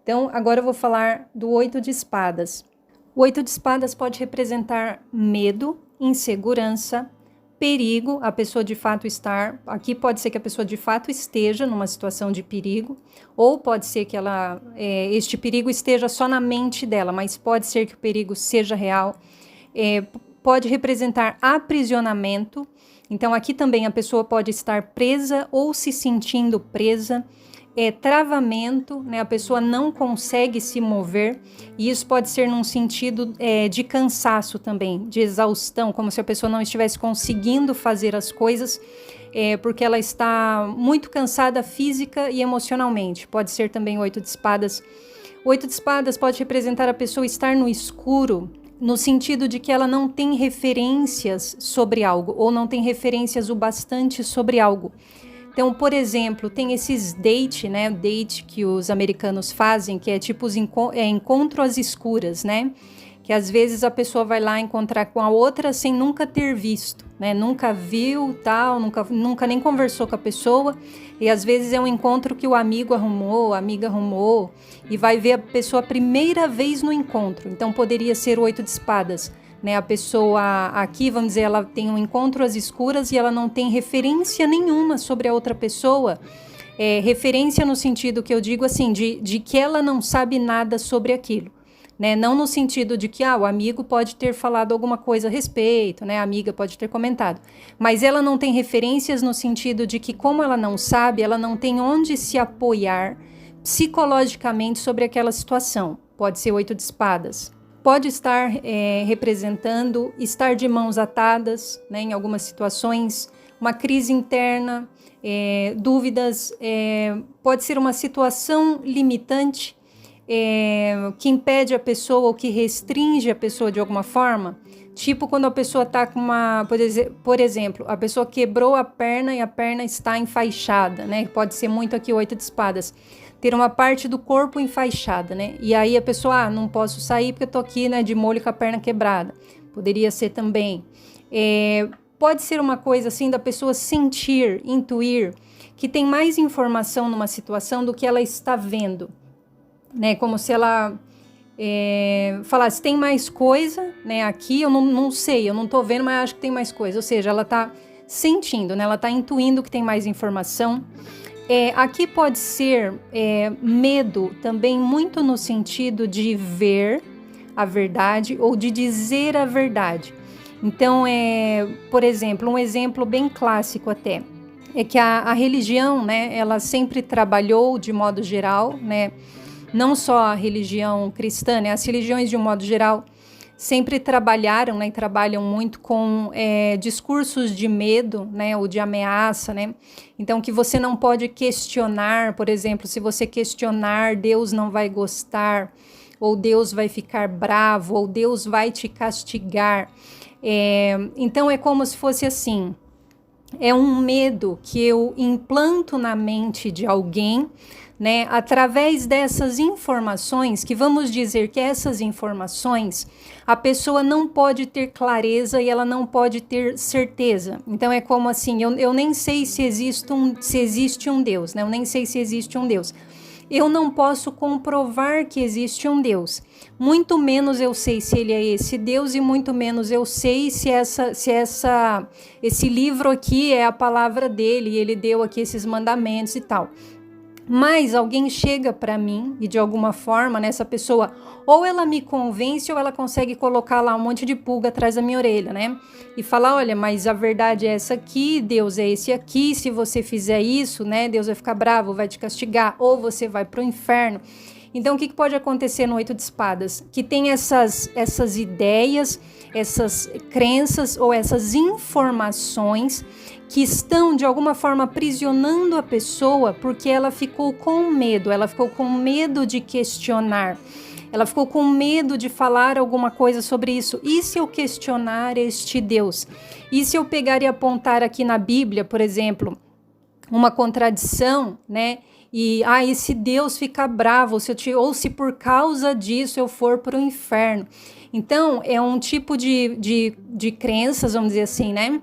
Então, agora eu vou falar do 8 de espadas. O 8 de espadas pode representar medo, insegurança, perigo, a pessoa de fato estar, aqui pode ser que a pessoa de fato esteja numa situação de perigo, ou pode ser que este perigo esteja só na mente dela, mas pode ser que o perigo seja real. Pode representar aprisionamento, então aqui também a pessoa pode estar presa ou se sentindo presa. Travamento, né? A pessoa não consegue se mover, e isso pode ser num sentido de cansaço também, de exaustão, como se a pessoa não estivesse conseguindo fazer as coisas, porque ela está muito cansada física e emocionalmente. Pode ser também o 8 de espadas. O 8 de espadas pode representar a pessoa estar no escuro, no sentido de que ela não tem referências sobre algo, ou não tem referências o bastante sobre algo. Então, por exemplo, tem esses date, né? Date que os americanos fazem, que é tipo encontro às escuras, né? Que às vezes a pessoa vai lá encontrar com a outra sem nunca ter visto, né? Nunca viu, tal, nunca nem conversou com a pessoa. E às vezes é um encontro que o amigo arrumou, a amiga arrumou, e vai ver a pessoa a primeira vez no encontro. Então, poderia ser o 8 de espadas. Né, a pessoa aqui, vamos dizer, ela tem um encontro às escuras e ela não tem referência nenhuma sobre a outra pessoa. Referência no sentido que eu digo assim, de que ela não sabe nada sobre aquilo. Né? Não no sentido de que o amigo pode ter falado alguma coisa a respeito, né? A amiga pode ter comentado. Mas ela não tem referências no sentido de que, como ela não sabe, ela não tem onde se apoiar psicologicamente sobre aquela situação. Pode ser 8 de espadas. Pode estar representando estar de mãos atadas, né, em algumas situações, uma crise interna, dúvidas, pode ser uma situação limitante que impede a pessoa ou que restringe a pessoa de alguma forma. Tipo quando a pessoa está com por exemplo, a pessoa quebrou a perna e a perna está enfaixada, né? Pode ser muito aqui o 8 de espadas. Ter uma parte do corpo enfaixada, né? E aí a pessoa, não posso sair porque eu tô aqui, né, de molho com a perna quebrada. Poderia ser também. Pode ser uma coisa assim da pessoa sentir, intuir, que tem mais informação numa situação do que ela está vendo, né? Como se ela falasse, tem mais coisa, né? Aqui eu não sei, eu não tô vendo, mas acho que tem mais coisa. Ou seja, ela tá sentindo, né? Ela tá intuindo que tem mais informação. Aqui pode ser medo também muito no sentido de ver a verdade ou de dizer a verdade. Então, por exemplo, um exemplo bem clássico até, é que a religião, né, ela sempre trabalhou de modo geral, né, não só a religião cristã, né, as religiões de um modo geral sempre trabalharam, né, e trabalham muito com discursos de medo, né, ou de ameaça, né? Então, que você não pode questionar, por exemplo, se você questionar, Deus não vai gostar, ou Deus vai ficar bravo, ou Deus vai te castigar. Então, é como se fosse assim, é um medo que eu implanto na mente de alguém, né, através dessas informações, que vamos dizer que essas informações, a pessoa não pode ter clareza e ela não pode ter certeza. Então é como assim, eu nem sei se existe um Deus, né? Eu nem sei se existe um Deus. Eu não posso comprovar que existe um Deus. Muito menos eu sei se ele é esse Deus e muito menos eu sei se esse livro aqui é a palavra dele e ele deu aqui esses mandamentos e tal. Mas alguém chega para mim e de alguma forma, né, essa pessoa, ou ela me convence ou ela consegue colocar lá um monte de pulga atrás da minha orelha, né? E falar, olha, mas a verdade é essa aqui, Deus é esse aqui, se você fizer isso, né, Deus vai ficar bravo, vai te castigar, ou você vai pro inferno. Então, o que pode acontecer no 8 de espadas? Que tem essas ideias, essas crenças ou essas informações que estão, de alguma forma, aprisionando a pessoa porque ela ficou com medo de questionar. Ela ficou com medo de falar alguma coisa sobre isso. E se eu questionar este Deus? E se eu pegar e apontar aqui na Bíblia, por exemplo, uma contradição, né? E esse Deus fica bravo, ou se por causa disso eu for para o inferno. Então, é um tipo de crenças, vamos dizer assim, né?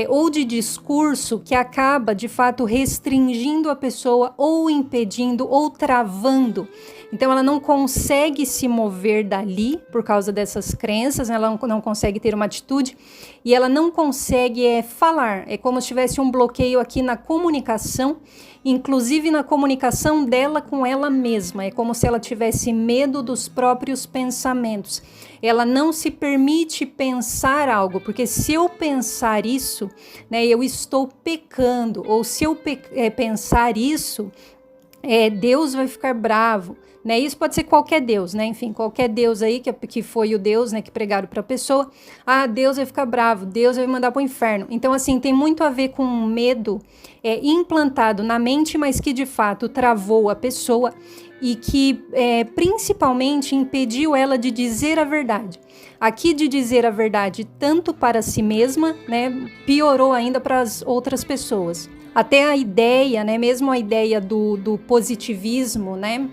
Ou de discurso que acaba, de fato, restringindo a pessoa, ou impedindo, ou travando. Então ela não consegue se mover dali por causa dessas crenças, ela não consegue ter uma atitude e ela não consegue falar. É como se tivesse um bloqueio aqui na comunicação, inclusive na comunicação dela com ela mesma. É como se ela tivesse medo dos próprios pensamentos. Ela não se permite pensar algo, porque se eu pensar isso, né, eu estou pecando, ou se eu pensar isso, Deus vai ficar bravo, né? Isso pode ser qualquer Deus, né? Enfim, qualquer Deus aí que foi o Deus, né, que pregaram para a pessoa. Ah, Deus vai ficar bravo, Deus vai mandar para o inferno. Então, assim, tem muito a ver com um medo implantado na mente, mas que de fato travou a pessoa e que principalmente impediu ela de dizer a verdade. Aqui de dizer a verdade tanto para si mesma, né, piorou ainda para as outras pessoas. Até a ideia, né, mesmo a ideia do positivismo, né,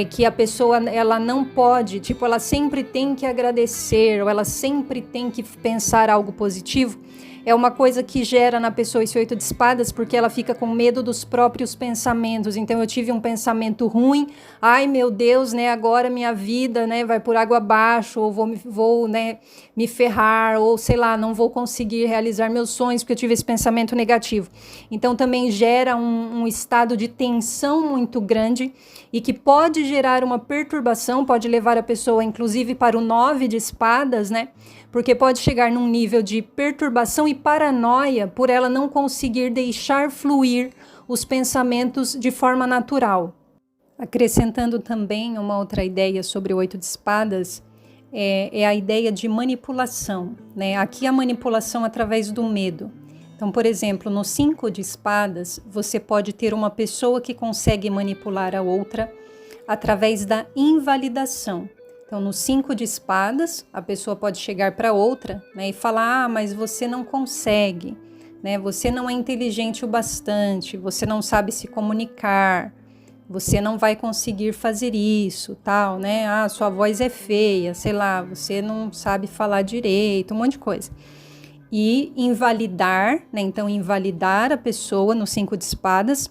que a pessoa ela não pode, tipo, ela sempre tem que agradecer, ou ela sempre tem que pensar algo positivo, é uma coisa que gera na pessoa esse 8 de espadas, porque ela fica com medo dos próprios pensamentos. Então eu tive um pensamento ruim, ai meu Deus, né, agora minha vida, né, vai por água abaixo, ou vou né, me ferrar, ou sei lá, não vou conseguir realizar meus sonhos porque eu tive esse pensamento negativo. Então também gera um estado de tensão muito grande e que pode gerar uma perturbação, pode levar a pessoa inclusive para o 9 de espadas, né? Porque pode chegar num nível de perturbação e paranoia por ela não conseguir deixar fluir os pensamentos de forma natural. Acrescentando também uma outra ideia sobre o 8 de espadas, é a ideia de manipulação, né? Aqui a manipulação através do medo. Então, por exemplo, no 5 de espadas, você pode ter uma pessoa que consegue manipular a outra através da invalidação. Então, no 5 de espadas, a pessoa pode chegar para outra, né, e falar, mas você não consegue, né, você não é inteligente o bastante, você não sabe se comunicar, você não vai conseguir fazer isso, tal, né, sua voz é feia, sei lá, você não sabe falar direito, um monte de coisa. E invalidar, né, então invalidar a pessoa no 5 de espadas,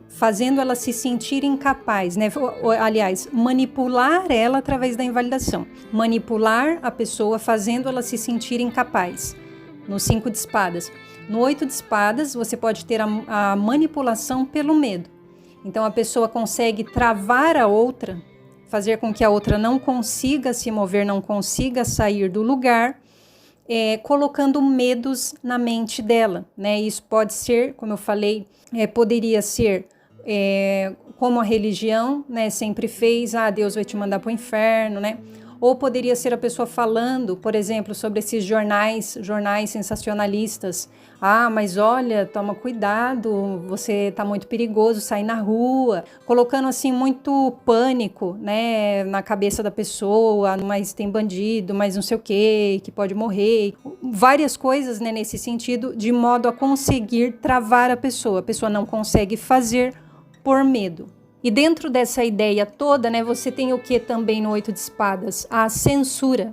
fazendo ela se sentir incapaz, né? Aliás, manipular ela através da invalidação. Manipular a pessoa fazendo ela se sentir incapaz. No 5 de espadas. No 8 de espadas, você pode ter a manipulação pelo medo. Então, a pessoa consegue travar a outra, fazer com que a outra não consiga se mover, não consiga sair do lugar, colocando medos na mente dela, né? Isso pode ser, como eu falei, poderia ser como a religião, né, sempre fez, Deus vai te mandar para o inferno, né? Ou poderia ser a pessoa falando, por exemplo, sobre esses jornais sensacionalistas. Mas olha, toma cuidado, você está muito perigoso, sai na rua. Colocando assim muito pânico, né, na cabeça da pessoa, mas tem bandido, mas não sei o que pode morrer. Várias coisas, né, nesse sentido, de modo a conseguir travar a pessoa. A pessoa não consegue fazer por medo. E dentro dessa ideia toda, né, você tem o que também no 8 de espadas? A censura,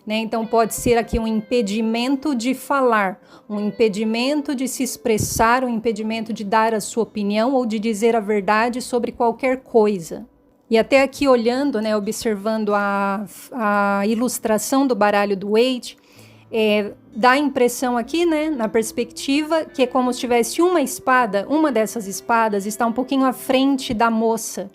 né? Então pode ser aqui um impedimento de falar, um impedimento de se expressar, um impedimento de dar a sua opinião ou de dizer a verdade sobre qualquer coisa. E até aqui olhando, né, observando a ilustração do baralho do Waite, dá a impressão aqui, né, na perspectiva, que é como se tivesse uma espada, uma dessas espadas está um pouquinho à frente da moça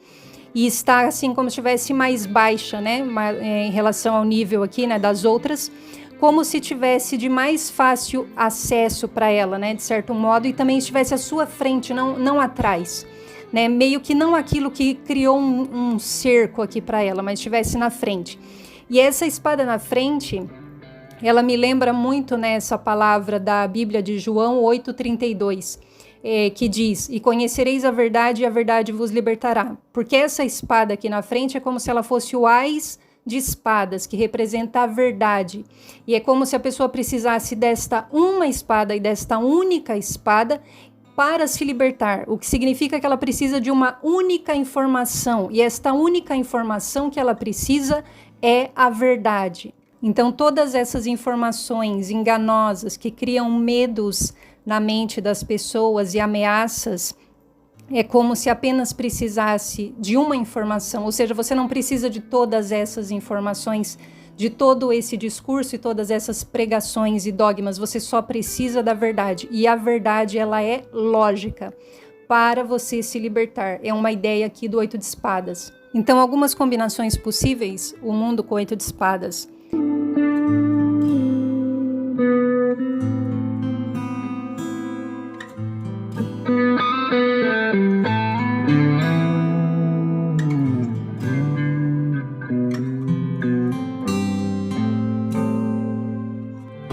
e está assim como se estivesse mais baixa, né, em relação ao nível aqui, né, das outras, como se tivesse de mais fácil acesso para ela, né, de certo modo, e também estivesse à sua frente, não atrás, né, meio que não aquilo que criou um cerco aqui para ela, mas estivesse na frente. E essa espada na frente, ela me lembra muito, né, essa palavra da Bíblia de João 8,32, que diz, e conhecereis a verdade e a verdade vos libertará. Porque essa espada aqui na frente é como se ela fosse o ás de espadas, que representa a verdade. E é como se a pessoa precisasse desta uma espada e desta única espada para se libertar, o que significa que ela precisa de uma única informação, e esta única informação que ela precisa é a verdade. Então, todas essas informações enganosas que criam medos na mente das pessoas e ameaças É como se apenas precisasse de uma informação, ou seja, você não precisa de todas essas informações, de todo esse discurso e todas essas pregações e dogmas, você só precisa da verdade. E a verdade, ela é lógica para você se libertar. É uma ideia aqui do 8 de espadas. Então, algumas combinações possíveis, o mundo com 8 de espadas.